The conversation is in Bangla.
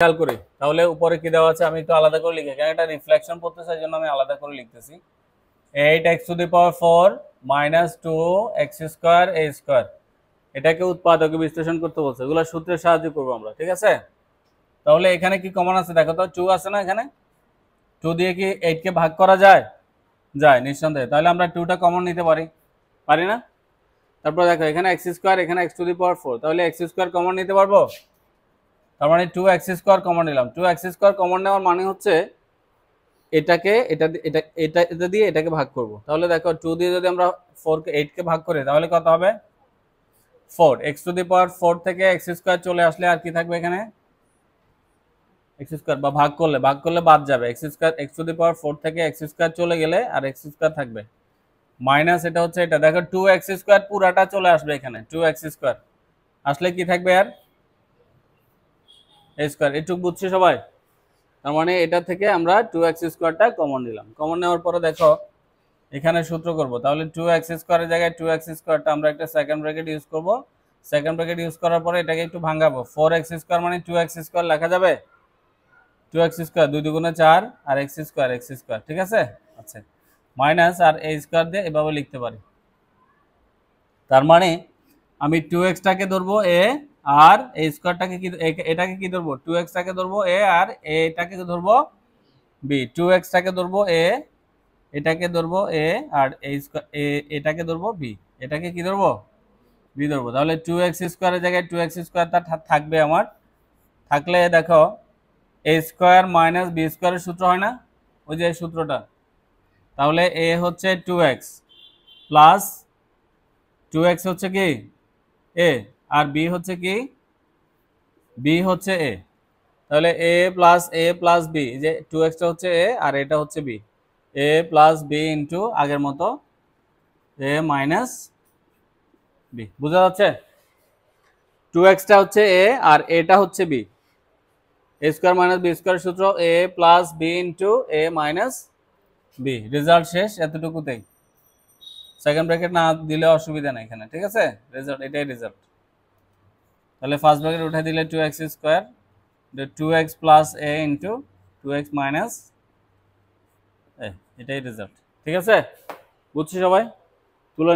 খেয়াল করি তাহলে উপরে কি দেওয়া আছে, আমি একটু আলাদা করে লিখি, কারণ এটা রিফ্লেকশন পড়তেছে এই জন্য আমি আলাদা করে লিখতেছি। 8x⁴ মাইনাস 2x² এটাকে উৎপাদকে বিশ্লেষণ করতে বলছে, এগুলো সূত্রের সাহায্য করবো আমরা, ঠিক আছে। তাহলে এখানে কি কমন আছে দেখো তো, 2 আছে না এখানে, 2 দিয়ে কি 8 কে ভাগ করা যায়, যায় নিঃসন্দেহে, তাহলে আমরা 2টা কমন নিতে পারি, পারি না। তারপর দেখো এখানে x², এখানে x⁴, তাহলে x² কমন নিতে পারবো, তার মানে 2x² কমন নিলাম। 2x² কমন নেওয়ার মানে হচ্ছে এটাকে এটা দিয়ে এটাকে ভাগ করব। তাহলে দেখো 2 দিয়ে যদি আমরা 8 কে ভাগ করি তাহলে কত হবে, 4। x⁴ থেকে x² চলে আসলে আর কি থাকবে এখানে, x² বা ভাগ করলে বাদ যাবে, x⁴ থেকে x² চলে গেলে আর x² থাকবে, মাইনাস এটা হচ্ছে এটা, দেখো 2x² পুরাটা চলে আসবে এখানে, 2x² আসলে কি থাকবে আর a², এটুকু বুঝছি সবাই। তার মানে এটা থেকে আমরা 2x² কমন নিলাম, কমন নেওয়ার পরে দেখো এখানে সূত্র করব, তাহলে 2x² এর জায়গায় 2x² আমরা একটা সেকেন্ড ব্র্যাকেট ইউজ করব, সেকেন্ড ব্র্যাকেট ইউজ করার পরে এটাকে একটু ভাঙাবো, 4x² মানে 2x² লেখা যাবে, 2x², 2 দুগুণে 4 আর x², ঠিক আছে। আচ্ছা, মাইনাস আর a² দিয়ে এভাবে লিখতে পারি। তার মানে আমি 2x টাকে ধরবো a আর a²টাকে কি, এটাকে কি ধরবো, 2x টাকে ধরবো a আর এটাকে ধরবো b, 2x টাকে ধরবো a, এটাকে ধরবো a আর এটাকে ধরবো b, এটাকে কি ধরবো, b ধরবো। তাহলে 2x² এর জায়গায় 2x² থাকবে আমার, থাকলে দেখো a² মাইনাস b² এর সূত্র হয় না, ওই যে সূত্রটা, তাহলে a হচ্ছে 2x প্লাস 2x হচ্ছে কি a আর b হচ্ছে কি, b হচ্ছে a, তাহলে a প্লাস b, যে 2x টা হচ্ছে a আর এটা হচ্ছে b, a plus b into আগের মতো a মাইনাস b, বুঝা যাচ্ছে। 2x টা হচ্ছে a আর এটা হচ্ছে b, a² মাইনাস b² সূত্র a plus b into a minus b, result শেষ এতটুকুতেই, সেকেন্ড ব্র্যাকেট না দিলে অসুবিধা নেই এখানে, ঠিক আছে, রেজাল্ট এটাই রেজাল্ট। তাহলে ফার্স্ট ব্র্যাকেট উঠে দিলে 2x², 2x plus a into 2x minus a, এটাই রেজাল্ট, ঠিক আছে, বুঝছি সবাই, তুলে